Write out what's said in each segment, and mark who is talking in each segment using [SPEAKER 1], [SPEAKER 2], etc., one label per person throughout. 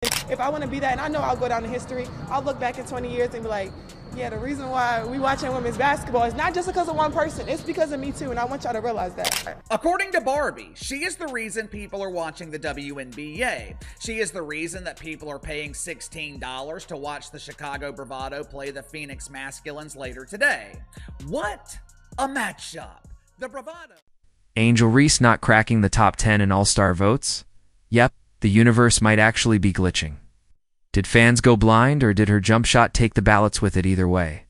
[SPEAKER 1] If I want to be that, and I know I'll go down in history, I'll look back in 20 years and be like, yeah, the reason why we watching women's basketball is not just because of one person, it's because of me too, and I want y'all to realize that.
[SPEAKER 2] According to Barbie, she is the reason people are watching the WNBA. She is the reason that people are paying $16 to watch the Chicago Bravado play the Phoenix Masculines later today. What a matchup. The Bravado.
[SPEAKER 3] Angel Reese not cracking the top 10 in All-Star votes? Yep, the universe might actually be glitching. Did fans go blind, or did her jump shot take the ballots with it either way?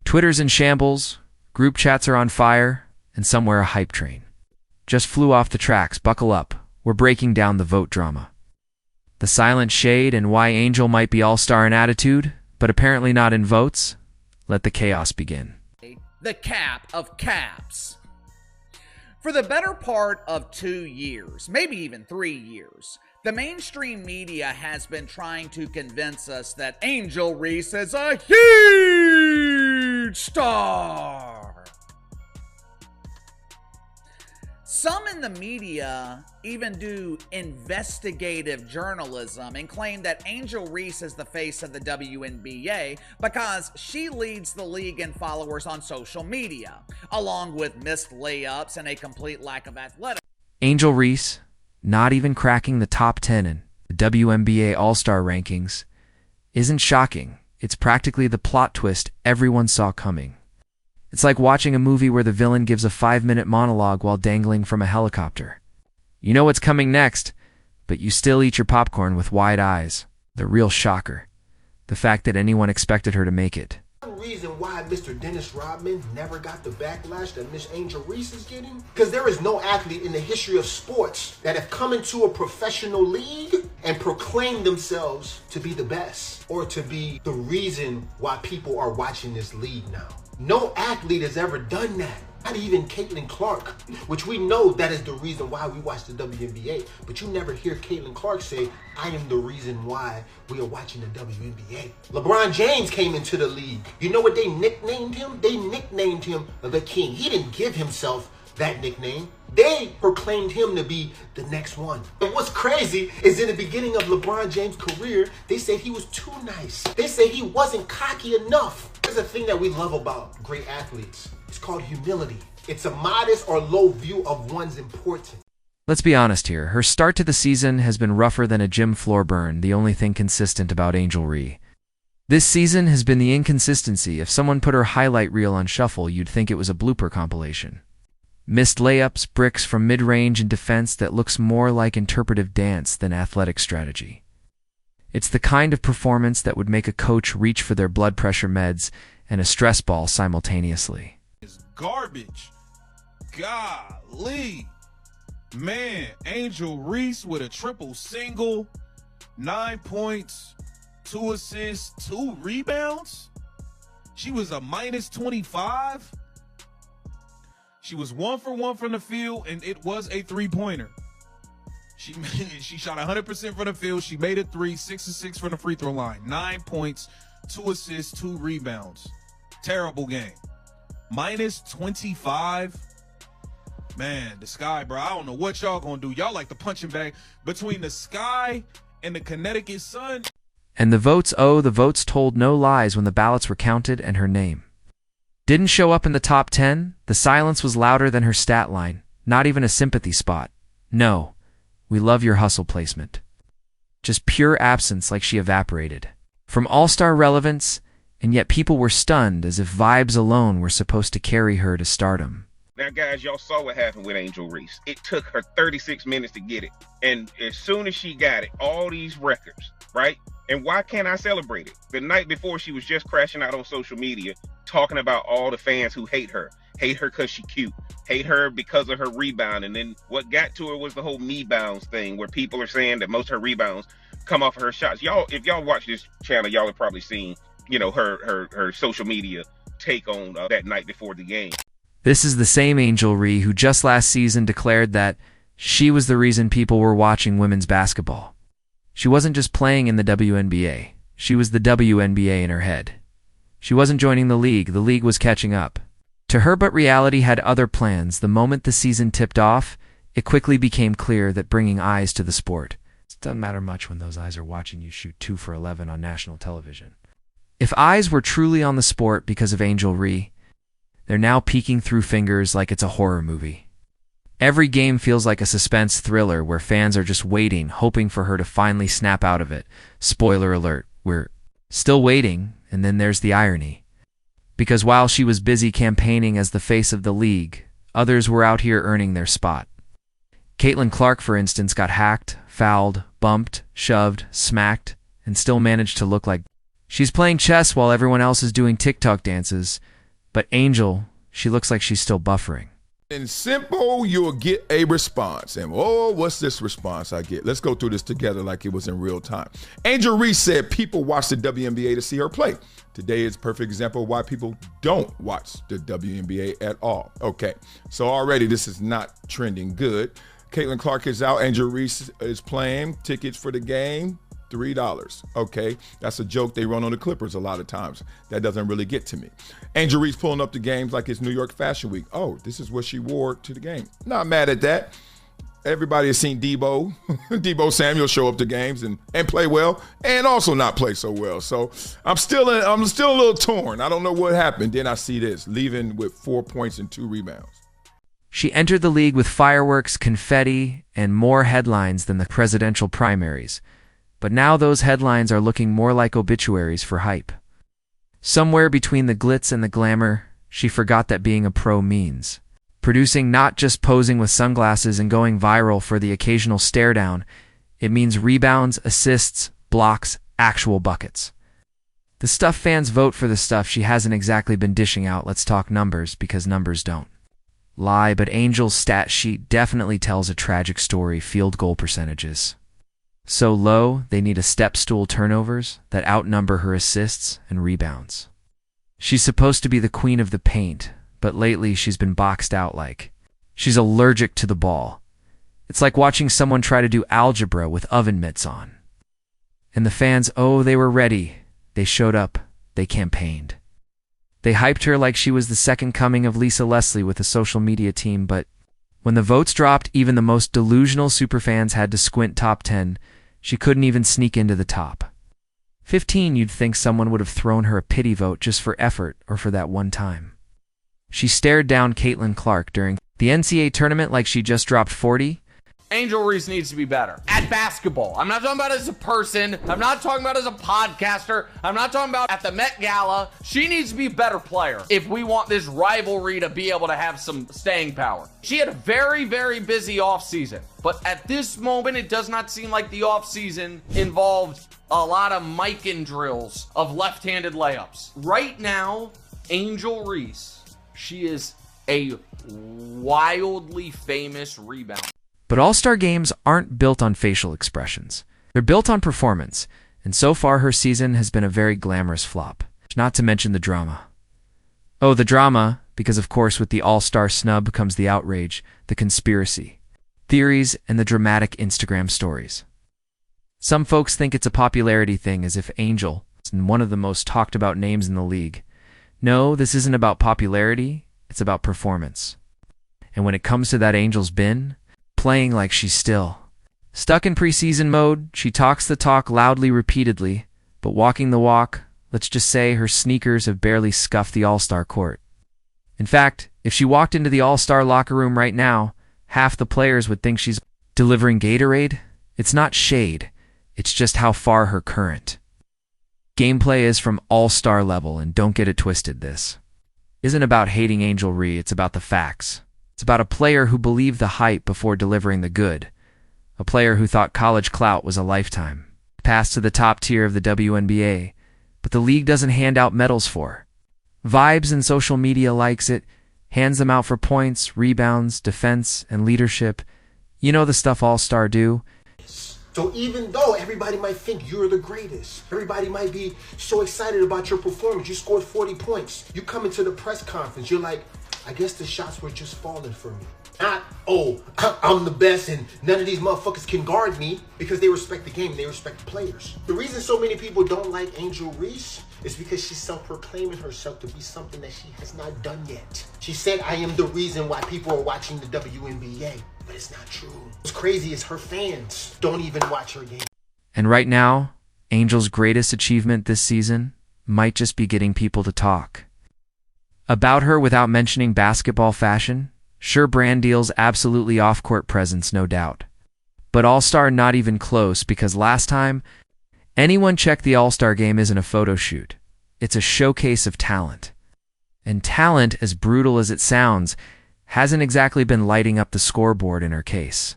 [SPEAKER 3] Twitter's in shambles, group chats are on fire, and somewhere a hype train just flew off the tracks. Buckle up, we're breaking down the vote drama. The silent shade and why Angel might be all-star in attitude, but apparently not in votes. Let the chaos begin.
[SPEAKER 2] The cap of caps. For the better part of 2 years, maybe even 3 years, the mainstream media has been trying to convince us that Angel Reese is a huge star. Some in the media even do investigative journalism and claim that Angel Reese is the face of the WNBA because she leads the league in followers on social media, along with missed layups and a complete lack of athleticism.
[SPEAKER 3] Angel Reese not even cracking the top 10 in the WNBA All-Star rankings isn't shocking. It's practically the plot twist everyone saw coming. It's like watching a movie where the villain gives a 5-minute monologue while dangling from a helicopter. You know what's coming next, but you still eat your popcorn with wide eyes. The real shocker, the fact that anyone expected her to make it.
[SPEAKER 4] Reason why Mr. Dennis Rodman never got the backlash that Miss Angel Reese is getting? Because there is no athlete in the history of sports that have come into a professional league and proclaimed themselves to be the best or to be the reason why people are watching this league now. No athlete has ever done that. Not even Caitlin Clark, which we know that is the reason why we watch the WNBA, but you never hear Caitlin Clark say, I am the reason why we are watching the WNBA. LeBron James came into the league. You know what they nicknamed him? They nicknamed him the King. He didn't give himself that nickname. They proclaimed him to be the next one. And what's crazy is in the beginning of LeBron James' career, they said he was too nice. They said he wasn't cocky enough. There's a thing that we love about great athletes. It's called humility. It's a modest or low view of one's importance.
[SPEAKER 3] Let's be honest here. Her start to the season has been rougher than a gym floor burn, the only thing consistent about Angel Reese. This season has been the inconsistency. If someone put her highlight reel on shuffle, you'd think it was a blooper compilation. Missed layups, bricks from mid-range and defense that looks more like interpretive dance than athletic strategy. It's the kind of performance that would make a coach reach for their blood pressure meds and a stress ball simultaneously.
[SPEAKER 5] Garbage. Golly. Man, Angel Reese with a triple single, 9 points, 2 assists, 2 rebounds. She was a minus 25. She was 1 for 1 from the field, and it was a 3-pointer. She shot 100% from the field. She made a 3, 6 of 6 from the free throw line. 9 points, 2 assists, 2 rebounds. Terrible game. Minus 25. Man, the Sky, bro, I don't know what y'all gonna do. Y'all like the punching bag between the Sky and the Connecticut Sun.
[SPEAKER 3] And the votes told no lies when the ballots were counted and her name didn't show up in the top 10. The silence was louder than her stat line. Not even a sympathy spot. No, we love your hustle placement. Just pure absence, like she evaporated from all-star relevance, and yet people were stunned as if vibes alone were supposed to carry her to stardom.
[SPEAKER 6] Now, guys, y'all saw what happened with Angel Reese. It took her 36 minutes to get it. And as soon as she got it, all these records, right? And why can't I celebrate it? The night before, she was just crashing out on social media, talking about all the fans who hate her because she's cute, hate her because of her rebound. And then what got to her was the whole me bounds thing, where people are saying that most of her rebounds come off of her shots. Y'all, if y'all watch this channel, y'all have probably seen, you know, her social media take on that night before the game.
[SPEAKER 3] This is the same Angel Reese who just last season declared that she was the reason people were watching women's basketball. She wasn't just playing in the WNBA. She was the WNBA in her head. She wasn't joining the league was catching up to her, but reality had other plans. The moment the season tipped off, it quickly became clear that bringing eyes to the sport It doesn't matter much when those eyes are watching you shoot 2 for 11 on national television. If eyes were truly on the sport because of Angel Reese, they're now peeking through fingers like it's a horror movie. Every game feels like a suspense thriller where fans are just waiting, hoping for her to finally snap out of it. Spoiler alert, we're still waiting, and then there's the irony. Because while she was busy campaigning as the face of the league, others were out here earning their spot. Caitlin Clark, for instance, got hacked, fouled, bumped, shoved, smacked, and still managed to look like she's playing chess while everyone else is doing TikTok dances. But Angel, she looks like she's still buffering.
[SPEAKER 7] In simple, you'll get a response. And, oh, what's this response I get? Let's go through this together like it was in real time. Angel Reese said people watch the WNBA to see her play. Today is a perfect example of why people don't watch the WNBA at all. Okay, so already this is not trending good. Caitlin Clark is out. Angel Reese is playing. Tickets for the game, $3. Okay, that's a joke they run on the Clippers a lot of times. That doesn't really get to me. Angel Reese pulling up the games like it's New York Fashion Week. Oh, this is what she wore to the game. Not mad at that. Everybody has seen Debo, Debo Samuel show up to games and play well, and also not play so well. So I'm still a little torn. I don't know what happened. Then I see this, leaving with 4 points and 2 rebounds.
[SPEAKER 3] She entered the league with fireworks, confetti, and more headlines than the presidential primaries. But now those headlines are looking more like obituaries for hype. Somewhere between the glitz and the glamour, she forgot that being a pro means producing not just posing with sunglasses and going viral for the occasional stare down. It means rebounds, assists, blocks, actual buckets. The stuff fans vote for, the stuff she hasn't exactly been dishing out. Let's talk numbers, because numbers don't lie, but Angel's stat sheet definitely tells a tragic story. Field goal percentages so low, they need a step stool turnovers that outnumber her assists and rebounds. She's supposed to be the queen of the paint, but lately she's been boxed out like she's allergic to the ball. It's like watching someone try to do algebra with oven mitts on. And the fans, oh, they were ready. They showed up. They campaigned. They hyped her like she was the second coming of Lisa Leslie with a social media team, but when the votes dropped, even the most delusional superfans had to squint. Top 10. She couldn't even sneak into the top 15. You'd think someone would have thrown her a pity vote just for effort or for that one time. She stared down Caitlin Clark during the NCAA tournament like she just dropped 40.
[SPEAKER 8] Angel Reese needs to be better at basketball. I'm not talking about as a person. I'm not talking about as a podcaster. I'm not talking about at the Met Gala. She needs to be a better player if we want this rivalry to be able to have some staying power. She had a very, very busy offseason, but at this moment, it does not seem like the offseason involved a lot of mic-in drills of left-handed layups. Right now, Angel Reese, she is a wildly famous rebounder.
[SPEAKER 3] But all-star games aren't built on facial expressions. They're built on performance, and so far her season has been a very glamorous flop. Not to mention the drama. Oh, the drama, because of course with the all-star snub comes the outrage, the conspiracy theories, and the dramatic Instagram stories. Some folks think it's a popularity thing, as if Angel is one of the most talked about names in the league. No, this isn't about popularity, it's about performance. And when it comes to that, Angel's been playing like she's still stuck in preseason mode. She talks the talk loudly, repeatedly, but walking the walk, let's just say her sneakers have barely scuffed the all-star court. In fact, if she walked into the all-star locker room right now, half the players would think she's delivering Gatorade. It's not shade, it's just how far her current gameplay is from all-star level, and don't get it twisted, this isn't about hating Angel Reese, it's about the facts. It's about a player who believed the hype before delivering the good. A player who thought college clout was a lifetime. Passed to the top tier of the WNBA, but the league doesn't hand out medals for. Vibes and social media likes it, hands them out for points, rebounds, defense, and leadership. You know the stuff all-star do.
[SPEAKER 4] So even though everybody might think you're the greatest, everybody might be so excited about your performance, you scored 40 points, you come into the press conference, you're like, I guess the shots were just falling for me. Not, oh, I'm the best and none of these motherfuckers can guard me, because they respect the game, they respect the players. The reason so many people don't like Angel Reese is because she's self-proclaiming herself to be something that she has not done yet. She said, I am the reason why people are watching the WNBA. But it's not true. What's crazy is her fans don't even watch her game.
[SPEAKER 3] And right now, Angel's greatest achievement this season might just be getting people to talk about her without mentioning basketball fashion. Sure, brand deals, absolutely off-court presence, no doubt. But All-Star not even close, because last time anyone checked, the All-Star game isn't a photo shoot. It's a showcase of talent. And talent, as brutal as it sounds, hasn't exactly been lighting up the scoreboard in her case.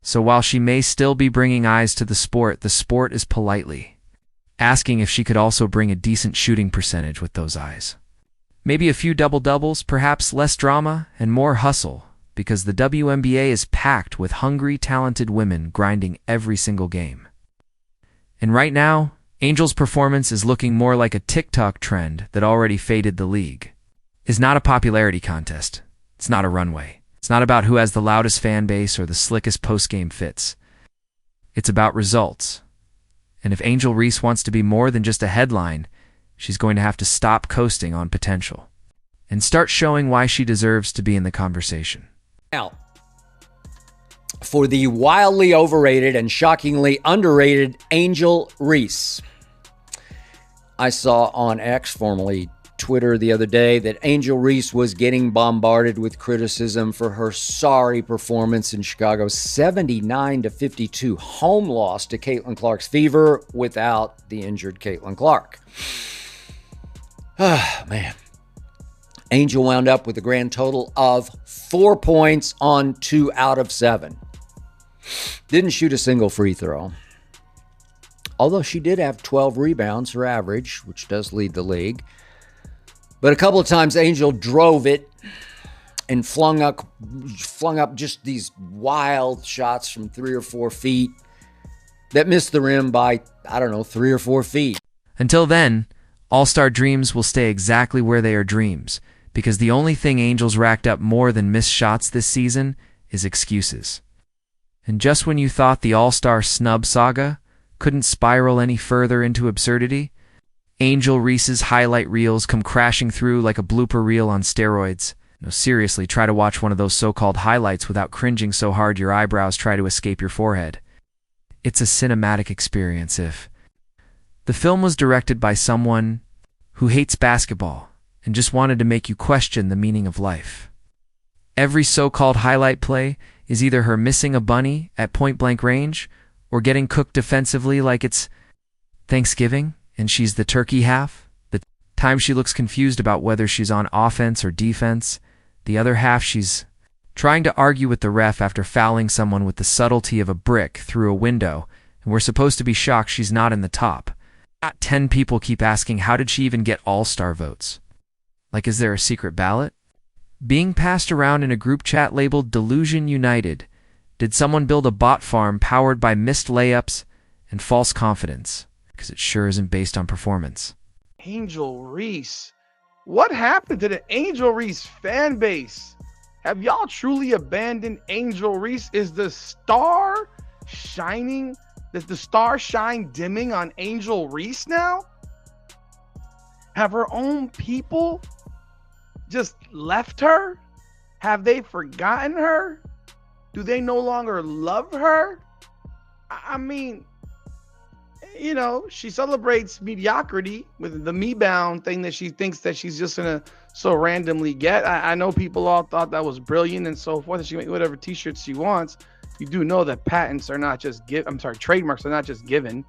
[SPEAKER 3] So while she may still be bringing eyes to the sport is politely asking if she could also bring a decent shooting percentage with those eyes. Maybe a few double-doubles, perhaps less drama and more hustle, because the WNBA is packed with hungry, talented women grinding every single game. And right now, Angel's performance is looking more like a TikTok trend that already faded the league. It's not a popularity contest. It's not a runway. It's not about who has the loudest fan base or the slickest post-game fits. It's about results. And if Angel Reese wants to be more than just a headline, she's going to have to stop coasting on potential and start showing why she deserves to be in the conversation.
[SPEAKER 9] Now, for the wildly overrated and shockingly underrated Angel Reese, I saw on X, formerly Twitter, the other day that Angel Reese was getting bombarded with criticism for her sorry performance in Chicago's 79-52 home loss to Caitlin Clark's Fever without the injured Caitlin Clark. Ah, man. Angel wound up with a grand total of 4 points on 2 out of 7. Didn't shoot a single free throw. Although she did have 12 rebounds, her average, which does lead the league. But a couple of times Angel drove it and flung up just these wild shots from 3 or 4 feet that missed the rim by, 3 or 4 feet.
[SPEAKER 3] Until then, All-Star dreams will stay exactly where they are dreams, because the only thing Angels racked up more than missed shots this season is excuses. And just when you thought the All-Star snub saga couldn't spiral any further into absurdity, Angel Reese's highlight reels come crashing through like a blooper reel on steroids. No, seriously, try to watch one of those so-called highlights without cringing so hard your eyebrows try to escape your forehead. It's a cinematic experience. If the film was directed by someone who hates basketball and just wanted to make you question the meaning of life. Every so-called highlight play is either her missing a bunny at point-blank range or getting cooked defensively like it's Thanksgiving and she's the turkey half. The time she looks confused about whether she's on offense or defense. The other half she's trying to argue with the ref after fouling someone with the subtlety of a brick through a window, and we're supposed to be shocked she's not in the top. 10 people keep asking, how did she even get all-star votes? Like, is there a secret ballot being passed around in a group chat labeled Delusion United? Did someone build a bot farm powered by missed layups and false confidence? Because it sure isn't based on performance.
[SPEAKER 10] Angel Reese. What happened to the Angel Reese fan base? Have y'all truly abandoned Angel Reese? Is the star shining? Does the star shine dimming on Angel Reese now? Have her own people just left her? Have they forgotten her? Do they no longer love her? I mean, she celebrates mediocrity with the me-bound thing that she thinks that she's just going to so randomly get. I know people all thought that was brilliant and so forth. She can make whatever t-shirts she wants. You do know that patents are not just trademarks are not just given.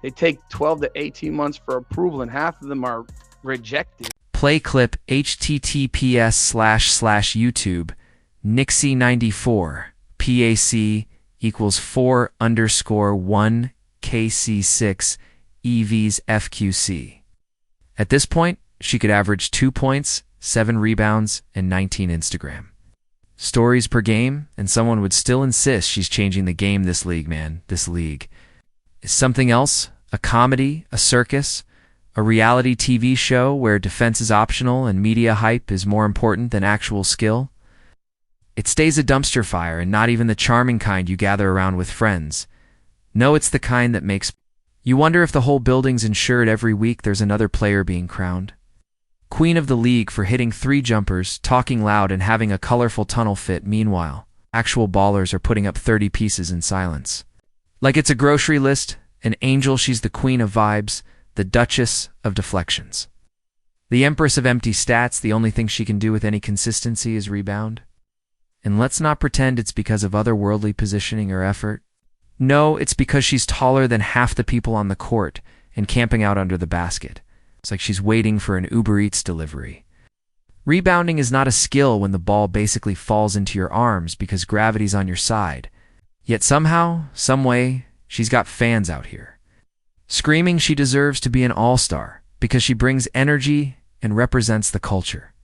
[SPEAKER 10] They take 12 to 18 months for approval, and half of them are rejected.
[SPEAKER 3] Play clip https://YouTube Nixie94 PAC equals 4_1 KC6 EVs FQC. At this point, she could average 2 points, 7 rebounds, and 19 Instagram stories per game, and someone would still insist she's changing the game. This league, man, this league is something else. A comedy, a circus, a reality TV show where defense is optional and media hype is more important than actual skill. It stays a dumpster fire, and not even the charming kind you gather around with friends. No, it's the kind that makes you wonder if the whole building's insured every week there's another player being crowned. Queen of the league for hitting 3 jumpers, talking loud, and having a colorful tunnel fit. Meanwhile, Actual ballers are putting up 30 pieces in silence. Like it's a grocery list, an Angel, she's the queen of vibes, the Duchess of deflections. The Empress of empty stats, the only thing she can do with any consistency is rebound. And let's not pretend it's because of otherworldly positioning or effort. No, it's because she's taller than half the people on the court and camping out under the basket. It's like she's waiting for an Uber Eats delivery. Rebounding is not a skill when the ball basically falls into your arms because gravity's on your side. Yet somehow, someway, she's got fans out here screaming she deserves to be an all-star because she brings energy and represents the culture.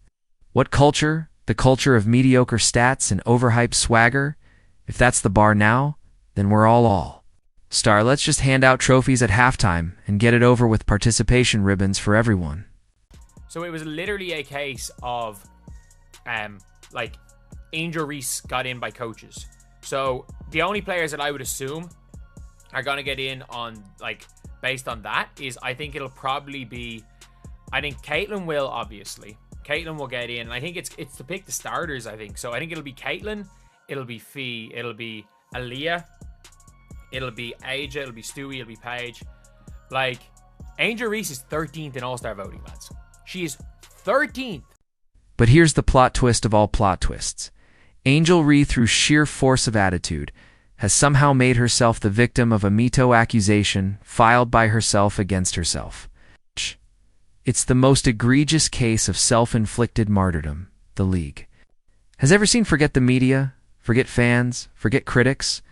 [SPEAKER 3] What culture? The culture of mediocre stats and overhyped swagger? If that's the bar now, then we're all star. Let's just hand out trophies at halftime and get it over with participation ribbons for everyone.
[SPEAKER 11] So it was literally a case of, like, Angel Reese got in by coaches. So the only players that I would assume are going to get in on, like, based on that is, I think it'll probably be, I think Caitlin will, obviously. Caitlin will get in. And I think it's to pick the starters, I think. So I think it'll be Caitlin, it'll be Fee, it'll be Aaliyah, it'll be Aja, it'll be Stewie, it'll be Paige. Like, Angel Reese is 13th in All-Star voting, lads. She is 13th.
[SPEAKER 3] But here's the plot twist of all plot twists. Angel Reese, through sheer force of attitude, has somehow made herself the victim of a MeToo accusation filed by herself against herself. It's the most egregious case of self-inflicted martyrdom the league has ever seen. Forget the media, forget fans, forget critics.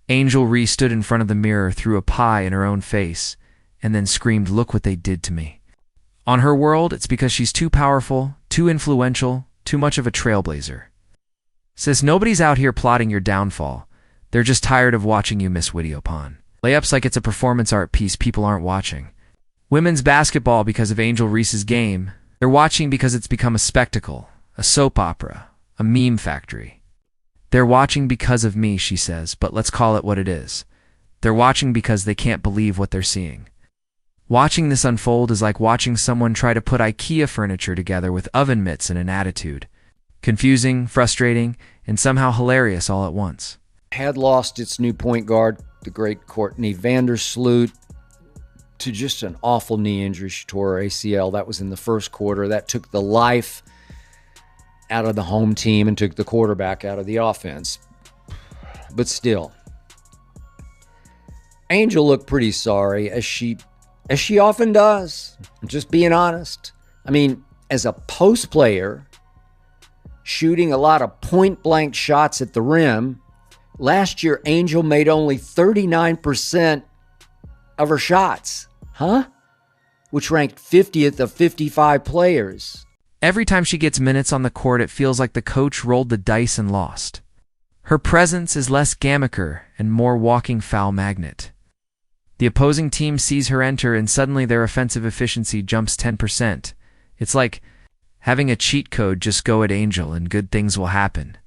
[SPEAKER 3] Angel Reese stood in front of the mirror, threw a pie in her own face, and then screamed, "Look what they did to me." On her world, it's because she's too powerful, too influential, too much of a trailblazer. Sis, nobody's out here plotting your downfall. They're just tired of watching you miss Wideopan. Layups like it's a performance art piece people aren't watching. Women's basketball because of Angel Reese's game. They're watching because it's become a spectacle, a soap opera, a meme factory. They're watching because of me, she says, but let's call it what it is. They're watching because they can't believe what they're seeing. Watching this unfold is like watching someone try to put IKEA furniture together with oven mitts and an attitude. Confusing, frustrating, and somehow hilarious all at once.
[SPEAKER 9] Had lost its new point guard, the great Courtney Vandersloot, to just an awful knee injury. She tore her ACL. That was in the first quarter. That took the life out of the home team and took the quarterback out of the offense. But still, Angel looked pretty sorry, as she often does. I'm just being honest. I mean, as a post player, shooting a lot of point-blank shots at the rim, last year Angel made only 39% of her shots. Which ranked 50th of 55 players.
[SPEAKER 3] Every time she gets minutes on the court, it feels like the coach rolled the dice and lost. Her presence is less Gamaker and more walking foul magnet. The opposing team sees her enter and suddenly their offensive efficiency jumps 10%. It's like having a cheat code, just go at Angel and good things will happen.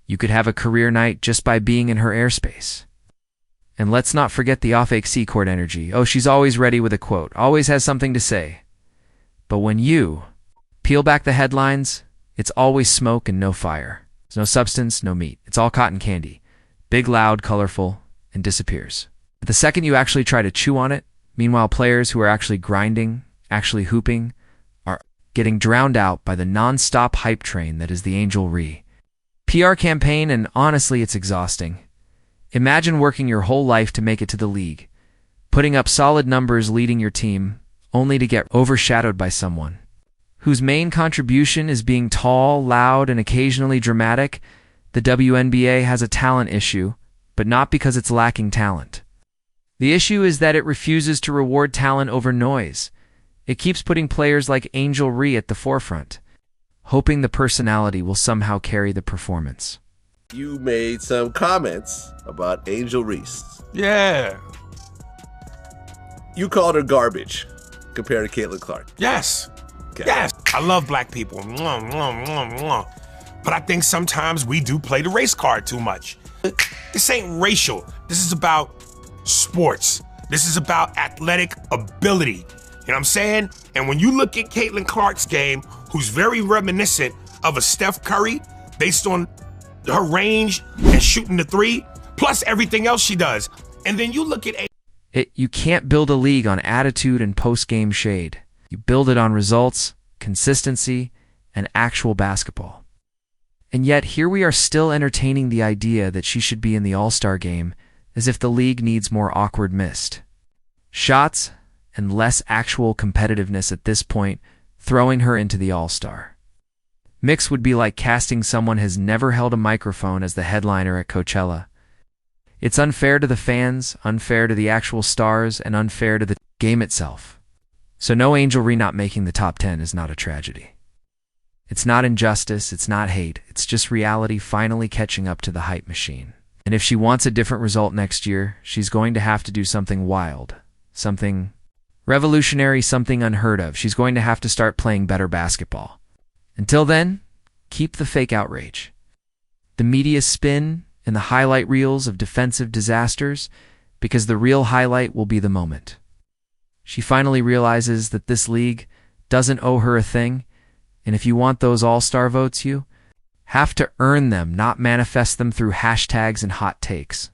[SPEAKER 3] You could have a career night just by being in her airspace. And let's not forget the off-XC court energy. Oh, she's always ready with a quote, always has something to say. But when you peel back the headlines, it's always smoke and no fire. There's no substance, no meat. It's all cotton candy. Big, loud, colorful, and disappears. But the second you actually try to chew on it, meanwhile players who are actually grinding, actually hooping, are getting drowned out by the non-stop hype train that is the Angel Reese PR campaign, and honestly, it's exhausting. Imagine working your whole life to make it to the league, putting up solid numbers leading your team, only to get overshadowed by someone whose main contribution is being tall, loud, and occasionally dramatic. The WNBA has a talent issue, but not because it's lacking talent. The issue is that it refuses to reward talent over noise. It keeps putting players like Angel Reese at the forefront, hoping the personality will somehow carry the performance.
[SPEAKER 12] You made some comments about Angel Reese.
[SPEAKER 5] Yeah.
[SPEAKER 12] You called her garbage compared to Caitlin Clark.
[SPEAKER 13] Yes.
[SPEAKER 12] Okay.
[SPEAKER 13] Yes. I love black people. Mwah, mwah, mwah, mwah. But I think sometimes we do play the race card too much. This ain't racial. This is about sports. This is about athletic ability. You know what I'm saying? And when you look at Caitlin Clark's game, who's very reminiscent of a Steph Curry based on her range and shooting the three, plus everything else she does. And then you look at
[SPEAKER 3] You can't build a league on attitude and post-game shade. You build it on results, consistency, and actual basketball. And yet, here we are still entertaining the idea that she should be in the All-Star game, as if the league needs more awkward missed shots and less actual competitiveness at this point, throwing her into the All-Star mix would be like casting someone has never held a microphone as the headliner at Coachella. It's unfair to the fans, unfair to the actual stars, and unfair to the game itself. So no, Angel Reese not making the top 10 is not a tragedy. It's not injustice, it's not hate, it's just reality finally catching up to the hype machine. And if she wants a different result next year, she's going to have to do something wild, something revolutionary, something unheard of. She's going to have to start playing better basketball. Until then, keep the fake outrage, the media spin, and the highlight reels of defensive disasters, because the real highlight will be the moment she finally realizes that this league doesn't owe her a thing, and if you want those all-star votes, you have to earn them, not manifest them through hashtags and hot takes.